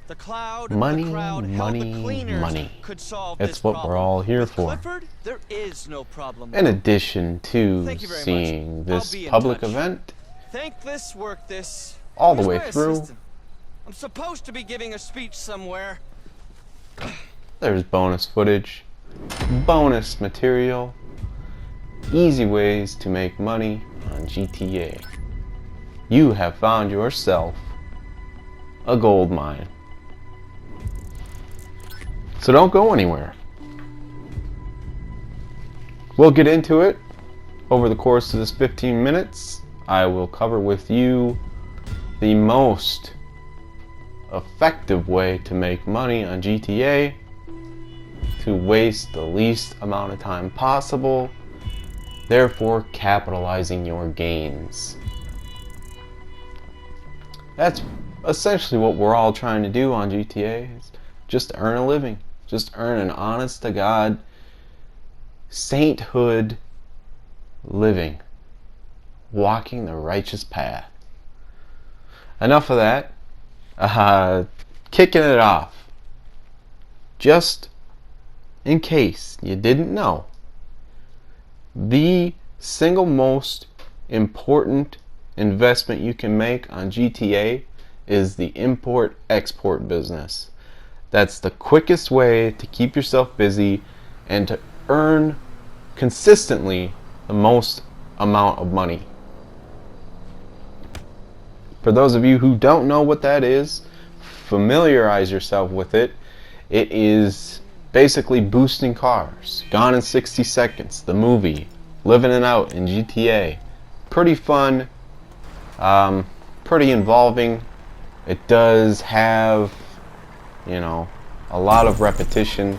The cloud, Money, the crowd, hell, the money, cleaners money. could solve It's this what problem. we're all here With for. Clifford, there is no problem. In addition to Thank you very seeing much. this I'll be in public touch. event Thankless work this. all the Where's way my through, assistant? I'm supposed to be giving a speech somewhere. there's bonus footage, bonus material, easy ways to make money on GTA. You have found yourself a gold mine. So don't go anywhere. We'll get into it over the course of this 15 minutes. I will cover with you the most effective way to make money on GTA, to waste the least amount of time possible, therefore capitalizing your gains. That's essentially what we're all trying to do on GTA, is just earn a living. Just earn an honest to God sainthood living, walking the righteous path. Enough of that. Kicking it off, just in case you didn't know, the single most important investment you can make on GTA is the import-export business. That's the quickest way to keep yourself busy and to earn consistently the most amount of money. For those of you who don't know what that is, familiarize yourself with it. It is basically boosting cars. Gone in 60 Seconds, the movie, living it out in GTA. Pretty fun, pretty involving. It does have, a lot of repetition,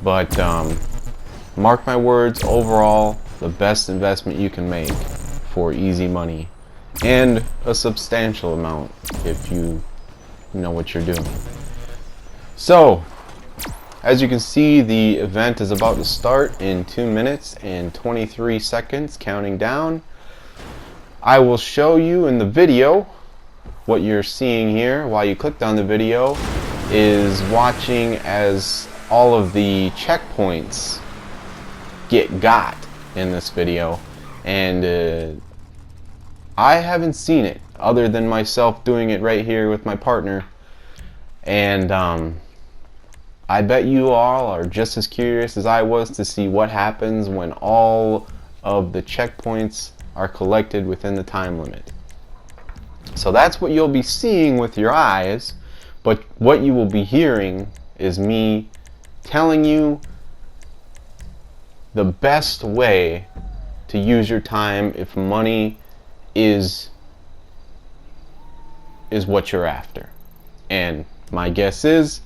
but mark my words, overall, the best investment you can make for easy money, and a substantial amount if you know what you're doing. So, as you can see, the event is about to start in 2 minutes and 23 seconds, counting down. I will show you in the video what you're seeing here while you clicked on the video is watching as all of the checkpoints got in this video, and I haven't seen it other than myself doing it right here with my partner, and I bet you all are just as curious as I was to see what happens when all of the checkpoints are collected within the time limit. So that's what you'll be seeing with your eyes, but what you will be hearing is me telling you the best way to use your time if money is what you're after. And my guess is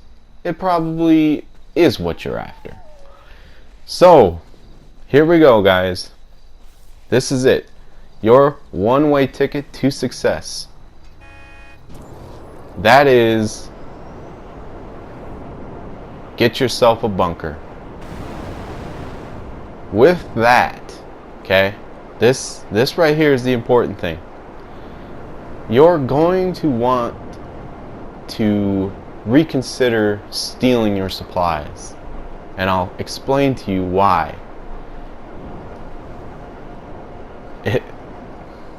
it probably is what you're after. So here we go, guys. This is it. Your one-way ticket to success. That is, get yourself a bunker. With that, okay, this right here is the important thing. You're going to want to reconsider stealing your supplies, and I'll explain to you why.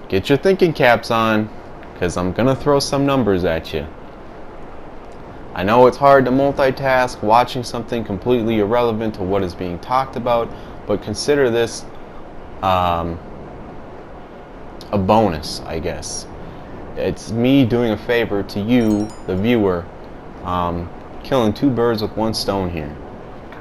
Get your thinking caps on, because I'm gonna throw some numbers at you. I know it's hard to multitask watching something completely irrelevant to what is being talked about, but consider this a bonus, I guess. It's me doing a favor to you, the viewer, killing two birds with one stone here.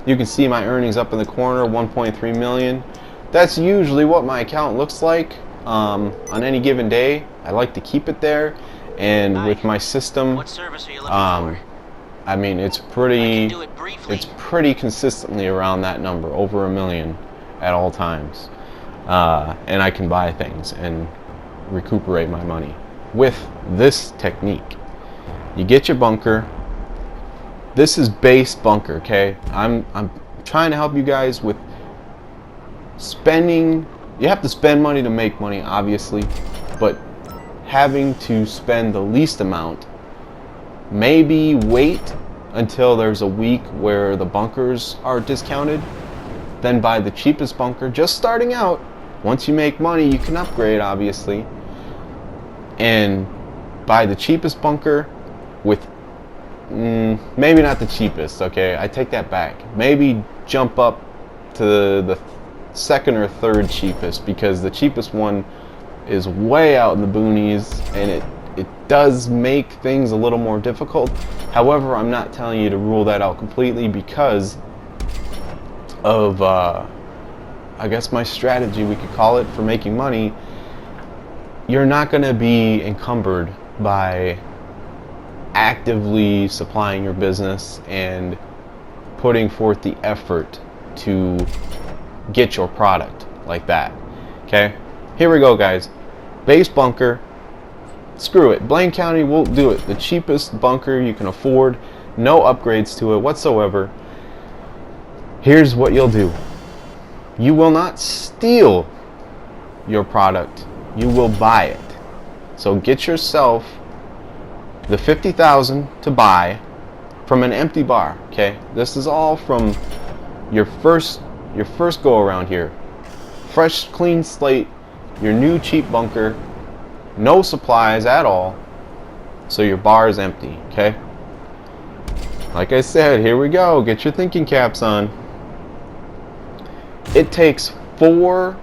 You can see my earnings up in the corner, 1.3 million. That's usually what my account looks like on any given day. I like to keep it there, and with my system, What service are you looking for? I mean, it's pretty consistently around that number, over 1 million at all times, and I can buy things and recuperate my money with this technique. You get your bunker. This is base bunker, okay? I'm trying to help you guys with spending. You have to spend money to make money, obviously, but having to spend the least amount maybe wait until there's a week where the bunkers are discounted, then buy the cheapest bunker just starting out. Once you make money, you can upgrade, obviously, and buy the cheapest bunker with maybe not the cheapest, okay, I take that back, maybe jump up to the second or third cheapest, because the cheapest one is way out in the boonies, and it does make things a little more difficult. However, I'm not telling you to rule that out completely because of I guess my strategy, we could call it, for making money. You're not going to be encumbered by actively supplying your business and putting forth the effort to get your product like that. Okay, here we go, guys. Base bunker, screw it, Blaine County will do it. The cheapest bunker you can afford, no upgrades to it whatsoever. Here's what you'll do. You will not steal your product, you will buy it. So get yourself the 50,000 to buy from an empty bar. Okay, this is all from your first go around here. Fresh, clean slate, your new cheap bunker, no supplies at all, so your bar is empty. Okay, like I said, here we go, get your thinking caps on. It takes 4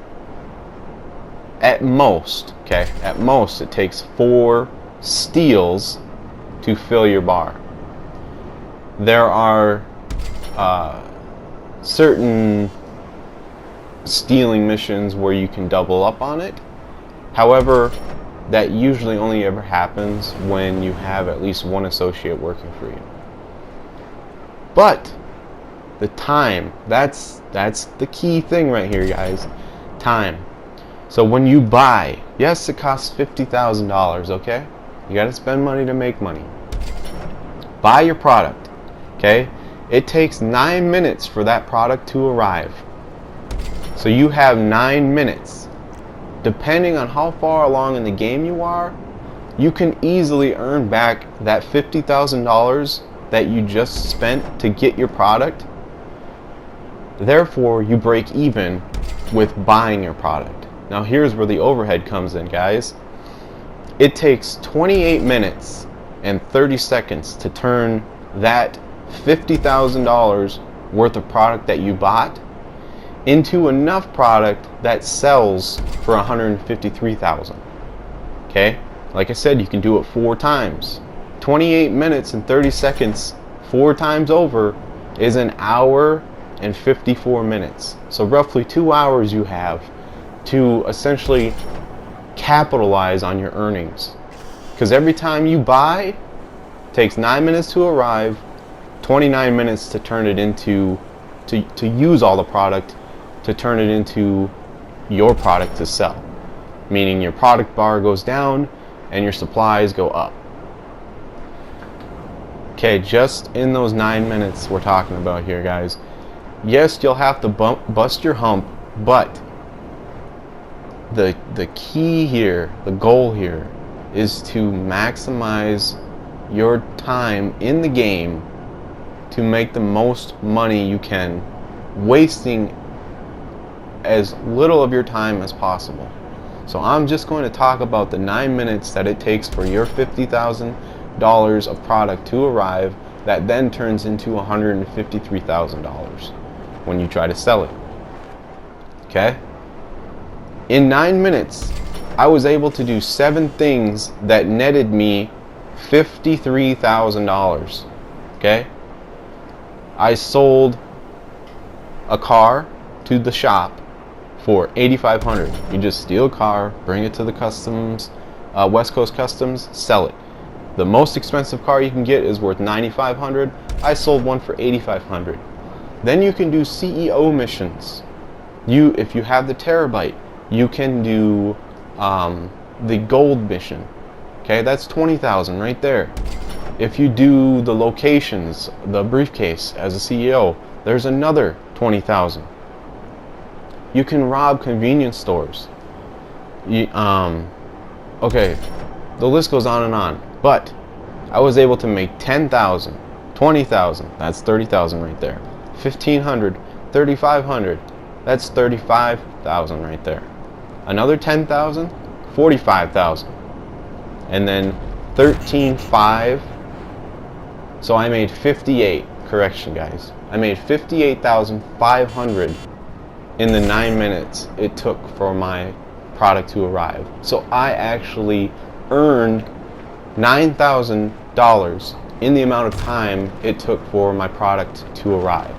at most, okay, at most it takes 4 steals to fill your bar. There are certain stealing missions where you can double up on it. However, that usually only ever happens when you have at least one associate working for you. But the time, that's the key thing right here, guys. Time. So when you buy, yes, it costs $50,000, okay? You got to spend money to make money. Buy your product, okay? It takes 9 minutes for that product to arrive. So you have 9 minutes. Depending on how far along in the game you are, you can easily earn back that $50,000 that you just spent to get your product. Therefore, you break even with buying your product. Now here's where the overhead comes in, guys. It takes 28 minutes and 30 seconds to turn that $50,000 worth of product that you bought into enough product that sells for $153,000. Okay? Like I said, you can do it 4 times. 28 minutes and 30 seconds 4 times over is an hour and 54 minutes. So roughly 2 hours you have to essentially capitalize on your earnings. Because every time you buy, takes 9 minutes to arrive, 29 minutes to turn it into, to use all the product, to turn it into your product to sell. Meaning your product bar goes down and your supplies go up. Okay, just in those 9 minutes we're talking about here, guys. Yes, you'll have to bust your hump, but the key here, the goal here, is to maximize your time in the game to make the most money you can, wasting as little of your time as possible. So I'm just going to talk about the 9 minutes that it takes for your $50,000 of product to arrive, that then turns into $153,000 when you try to sell it. Okay? In 9 minutes, I was able to do 7 things that netted me $53,000. Okay? I sold a car to the shop for $8,500. You just steal a car, bring it to the customs, West Coast Customs, sell it. The most expensive car you can get is worth $9,500. I sold one for $8,500. Then you can do CEO missions. If you have the terabyte, you can do the gold mission. Okay, that's $20,000 right there. If you do the locations, the briefcase as a CEO, there's another $20,000. You can rob convenience stores. Okay, the list goes on and on. But I was able to make 10,000, 20,000, that's 30,000 right there. 1,500, 3,500, that's 35,000 right there. Another 10,000, 45,000. And then 13,500. So I made 58. Correction, guys. I made 58,500 in the 9 minutes it took for my product to arrive. So I actually earned $9,000 in the amount of time it took for my product to arrive.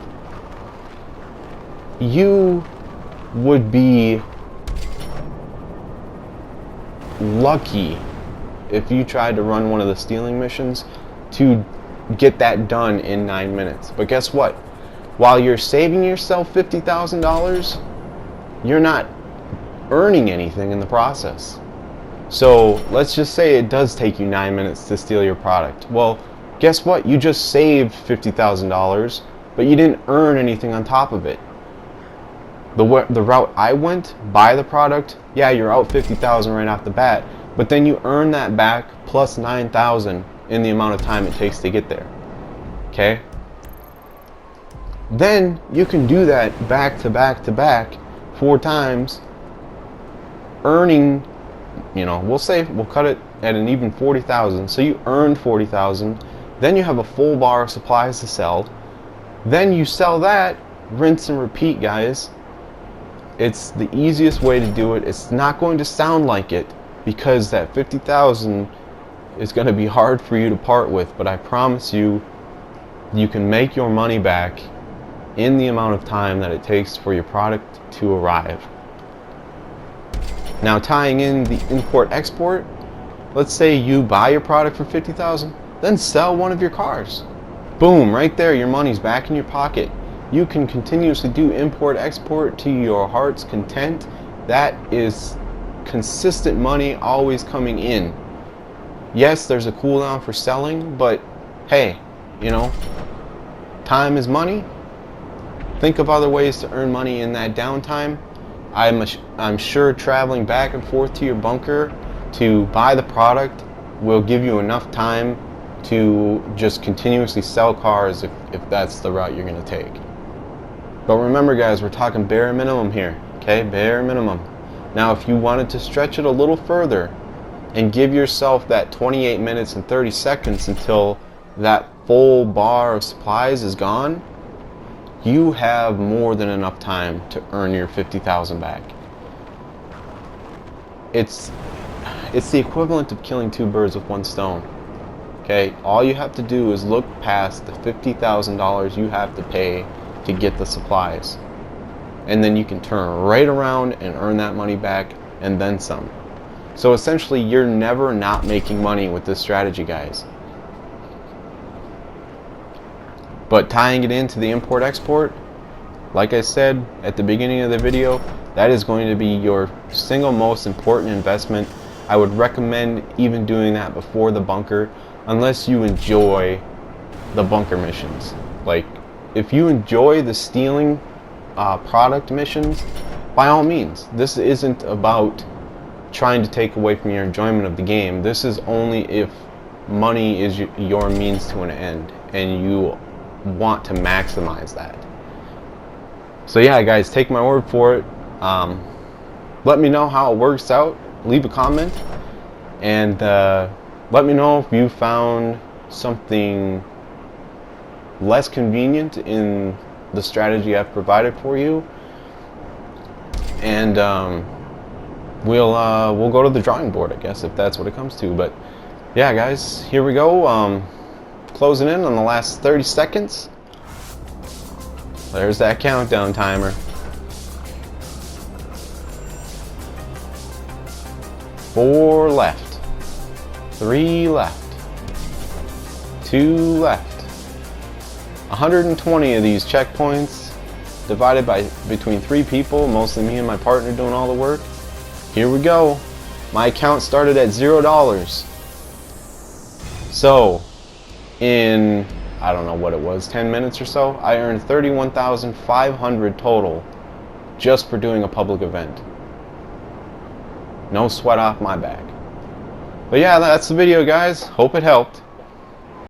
You would be lucky if you tried to run one of the stealing missions to get that done in 9 minutes. But guess what? While you're saving yourself $50,000, you're not earning anything in the process. So let's just say it does take you 9 minutes to steal your product. Well, guess what? You just saved $50,000, but you didn't earn anything on top of it. The route I went, buy the product, yeah, you're out 50,000 right off the bat, but then you earn that back plus 9,000 in the amount of time it takes to get there. Okay? Then you can do that back to back to back 4 times, earning, we'll cut it at an even 40,000. So you earned 40,000. Then you have a full bar of supplies to sell. Then you sell that, rinse and repeat, guys. It's the easiest way to do it. It's not going to sound like it because that 50,000 is going to be hard for you to part with, but I promise you, you can make your money back in the amount of time that it takes for your product to arrive. Now, tying in the import-export, let's say you buy your product for 50,000, then sell one of your cars. Boom, right there, your money's back in your pocket. You can continuously do import-export to your heart's content. That is consistent money always coming in. Yes, there's a cooldown for selling, but hey, time is money. Think of other ways to earn money in that downtime. I'm sure traveling back and forth to your bunker to buy the product will give you enough time to just continuously sell cars if that's the route you're going to take. But remember, guys, we're talking bare minimum here, okay? Bare minimum. Now, if you wanted to stretch it a little further and give yourself that 28 minutes and 30 seconds until that full bar of supplies is gone, you have more than enough time to earn your 50,000 back. It's the equivalent of killing 2 birds with 1 stone. Okay, all you have to do is look past the $50,000 you have to pay to get the supplies, and then you can turn right around and earn that money back and then some. So essentially, you're never not making money with this strategy, guys. But tying it into the import-export, like I said at the beginning of the video, that is going to be your single most important investment. I would recommend even doing that before the bunker, unless you enjoy the bunker missions. Like, if you enjoy the stealing product missions, by all means. This isn't about trying to take away from your enjoyment of the game. This is only if money is your means to an end and you want to maximize that. So yeah, guys, take my word for it. Let me know how it works out. Leave a comment and let me know if you found something less convenient in the strategy I've provided for you, and we'll go to the drawing board, I guess, if that's what it comes to. But yeah, guys, here we go. Closing in on the last 30 seconds. There's that countdown timer. 4 left, 3 left, 2 left. 120 of these checkpoints divided by between 3 people, mostly me and my partner doing all the work. Here we go. My account started at $0. So in, I don't know what it was, 10 minutes or so, I earned $31,500 total just for doing a public event. No sweat off my back. But yeah, that's the video, guys. Hope it helped.